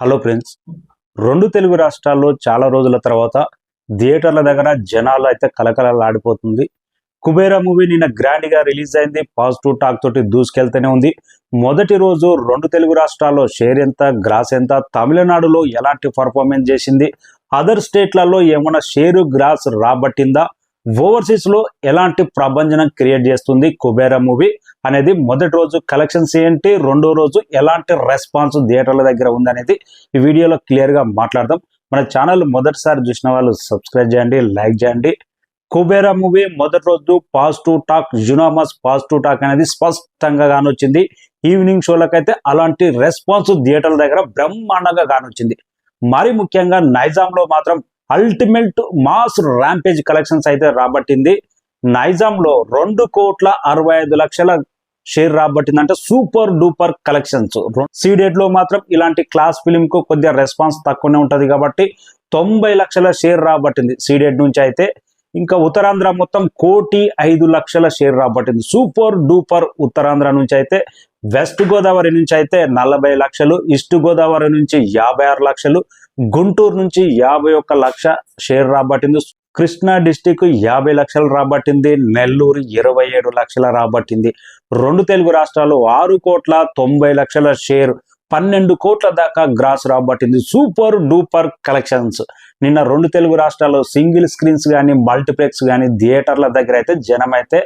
Hello friends, రెండు తెలుగు రాష్ట్రాల్లో చాలా రోజుల తర్వాత థియేటర్ల దగ్గర జనాలు అయితే కలకలలాడిపోతుంది. కుబేరా మూవీ నిన్న గ్రాండ్ గా రిలీజ్ అయింది. పాజిటివ్ టాక్ తోటి దూసుకెళ్తూనే ఉంది. మొదటి రోజు రెండు తెలుగు రాష్ట్రాల్లో షేర్ ఎంత, గ్రాస్ ఎంత, తమిళనాడులో ఎలాంటి పర్ఫార్మెన్స్ చేసింది, అదర్ స్టేట్లలో ఏమైనా షేరు గ్రాస్ రాబట్టిందా, ఓవర్సీస్ లో ఎలాంటి ప్రభంజనం క్రియేట్ చేస్తుంది కుబేరా మూవీ అనేది మొదటి రోజు కలెక్షన్స్ ఏంటి, రెండో రోజు ఎలాంటి రెస్పాన్స్ థియేటర్ల దగ్గర ఉందనేది ఈ వీడియోలో క్లియర్ గా మాట్లాడదాం. మన ఛానల్ మొదటిసారి చూసిన వాళ్ళు సబ్స్క్రైబ్ చేయండి, లైక్ చేయండి. కుబేరా మూవీ మొదటి రోజు పాజిటివ్ టాక్, యునామస్ పాజిటివ్ టాక్ అనేది స్పష్టంగా కానొచ్చింది. ఈవినింగ్ షోలకైతే అలాంటి రెస్పాన్స్ థియేటర్ల దగ్గర బ్రహ్మాండంగా కానొచ్చింది. మరి ముఖ్యంగా నైజాంలో మాత్రం అల్టిమేట్ మాస్ ర్యాంపేజ్ కలెక్షన్స్ అయితే రాబట్టింది. నైజాంలో 2,65,00,000 షేర్ రాబట్టింది. అంటే సూపర్ డూపర్ కలెక్షన్స్. సీడెడ్ లో మాత్రం ఇలాంటి క్లాస్ ఫిలిం కు కొద్దిగా రెస్పాన్స్ తక్కువనే ఉంటది కాబట్టి 90 లక్షల షేర్ రాబట్టింది సీడెడ్ నుంచి. అయితే ఇంకా ఉత్తరాంధ్ర మొత్తం 1,05,00,000 షేర్ రాబట్టింది. సూపర్ డూపర్ ఉత్తరాంధ్ర నుంచి. అయితే వెస్ట్ గోదావరి నుంచి అయితే 40 లక్షలు, ఈస్ట్ గోదావరి నుంచి 56 లక్షలు, గుంటూరు నుంచి 51 లక్ష షేర్ రాబట్టింది. కృష్ణా డిస్టిక్ 50 లక్షలు రాబట్టింది. నెల్లూరు 27 లక్షల రాబట్టింది. రెండు తెలుగు రాష్ట్రాలు 6,90,00,000 షేర్, 12 కోట్ల దాకా గ్రాస్ రాబట్టింది. Super duper collections. నిన్న రెండు తెలుగు రాష్ట్రాల్లో సింగిల్ స్క్రీన్స్ కానీ, మల్టీప్లెక్స్ కానీ థియేటర్ల దగ్గర అయితే జనం అయితే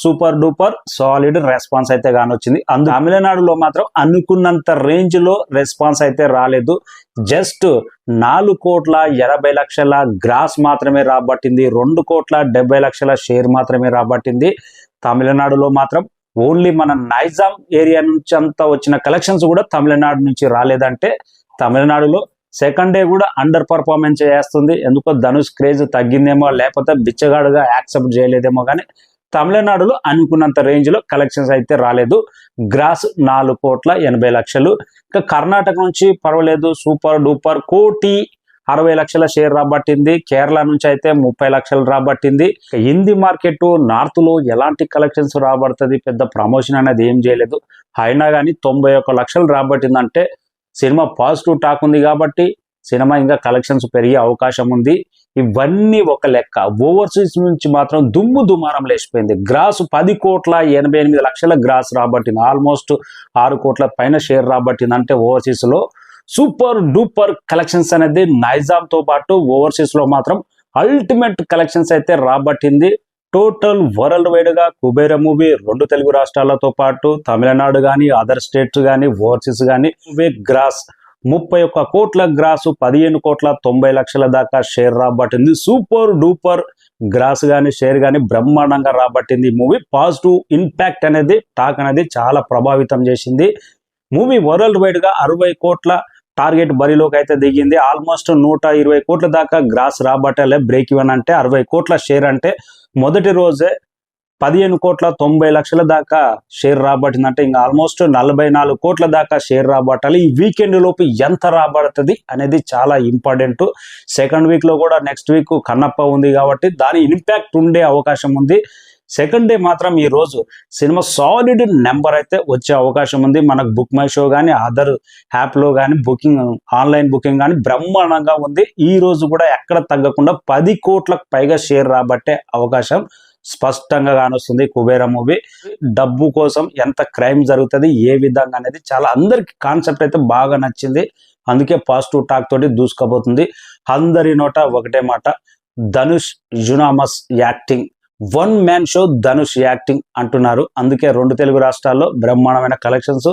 సూపర్ డూపర్ సాలిడ్ రెస్పాన్స్ అయితే కానొచ్చింది. తమిళనాడులో మాత్రం అనుకున్నంత రేంజ్ లో రెస్పాన్స్ అయితే రాలేదు. జస్ట్ 4,80,00,000 గ్రాస్ మాత్రమే రాబట్టింది. 2,70,00,000 షేర్ మాత్రమే రాబట్టింది. తమిళనాడులో మాత్రం ఓన్లీ మన నైజాం ఏరియా నుంచి అంతా వచ్చిన కలెక్షన్స్ కూడా తమిళనాడు నుంచి రాలేదంటే తమిళనాడులో సెకండ్ డే కూడా అండర్ పర్ఫార్మెన్స్ చేస్తుంది. ఎందుకో ధనుష్ క్రేజ్ తగ్గిందేమో, లేకపోతే బిచ్చగాడుగా యాక్సెప్ట్ చేయలేదేమో, కానీ తమిళనాడులో అనుకున్నంత రేంజ్ లో కలెక్షన్స్ అయితే రాలేదు. గ్రాస్ 4,80,00,000. ఇంకా కర్ణాటక నుంచి పర్వాలేదు, సూపర్ డూపర్ 1,60,00,000 షేర్ రాబట్టింది. కేరళ నుంచి అయితే 30 లక్షలు రాబట్టింది. హిందీ మార్కెట్ నార్త్ లో ఎలాంటి కలెక్షన్స్ రాబడుతుంది, పెద్ద ప్రమోషన్ అనేది ఏం చేయలేదు. అయినా కానీ 91 లక్షలు రాబట్టిందంటే సినిమా పాజిటివ్ టాక్ ఉంది కాబట్టి సినిమా ఇంకా కలెక్షన్స్ పెరిగే అవకాశం ఉంది. ఇవన్నీ ఒక లెక్క. ఓవర్సీస్ నుంచి మాత్రం దుమ్ము దుమారం లేచిపోయింది. Gross 10,88,00,000 gross రాబట్టింది. ఆల్మోస్ట్ 6 కోట్ల పైన షేర్ రాబట్టింది. అంటే ఓవర్సీస్ లో సూపర్ డూపర్ కలెక్షన్స్ అనేది నైజాం తో పాటు ఓవర్సీస్ లో మాత్రం అల్టిమేట్ కలెక్షన్స్ అయితే రాబట్టింది. టోటల్ వరల్డ్ వైడ్ గా కుబేరా మూవీ రెండు తెలుగు రాష్ట్రాలతో పాటు తమిళనాడు కానీ, అదర్ స్టేట్స్ కానీ, ఓవర్సీస్ కానీ గ్రాస్ 31 కోట్ల గ్రాసు, 15,90,00,000 దాకా షేర్ రాబట్టింది. సూపర్ డూపర్ గ్రాస్ కానీ, షేర్ కానీ బ్రహ్మాండంగా రాబట్టింది. మూవీ పాజిటివ్ ఇంపాక్ట్ అనేది, టాక్ అనేది చాలా ప్రభావితం చేసింది. మూవీ వరల్డ్ వైడ్ గా 60 కోట్ల టార్గెట్ బరిలోకి అయితే దిగింది. ఆల్మోస్ట్ 120 కోట్ల దాకా గ్రాస్ రాబట్టాలే. బ్రేక్ ఈవెన్ అంటే 60 కోట్ల షేర్ అంటే మొదటి రోజే 15,90,00,000 దాకా షేర్ రాబట్టిందంటే ఇంకా ఆల్మోస్ట్ 44 కోట్ల దాకా షేర్ రాబట్టాలి. ఈ వీకెండ్ లోపు ఎంత రాబడుతుంది అనేది చాలా ఇంపార్టెంట్. సెకండ్ వీక్ లో కూడా నెక్స్ట్ వీక్ కన్నప్ప ఉంది కాబట్టి దాని ఇంపాక్ట్ ఉండే అవకాశం ఉంది. సెకండ్ డే మాత్రం ఈ రోజు సినిమా సాలిడ్ నెంబర్ అయితే వచ్చే అవకాశం ఉంది. మనకు బుక్ మై షో కానీ, అదర్ యాప్ లో కానీ బుకింగ్, ఆన్లైన్ బుకింగ్ కానీ బ్రహ్మాండంగా ఉంది. ఈ రోజు కూడా ఎక్కడ తగ్గకుండా 10 కోట్లకు పైగా షేర్ రాబట్టే అవకాశం స్పష్టంగా కానొస్తుంది. కుబేరా మూవీ డబ్బు కోసం ఎంత క్రైమ్ జరుగుతుంది, ఏ విధంగా అనేది చాలా అందరికి కాన్సెప్ట్ అయితే బాగా నచ్చింది. అందుకే పాజిటివ్ టాక్ తోటి దూసుకుపోతుంది. అందరి నోట ఒకటే మాట, Dhanush unanimous acting, one man show Dhanush acting అంటున్నారు. అందుకే రెండు తెలుగు రాష్ట్రాల్లో బ్రహ్మాండమైన కలెక్షన్స్.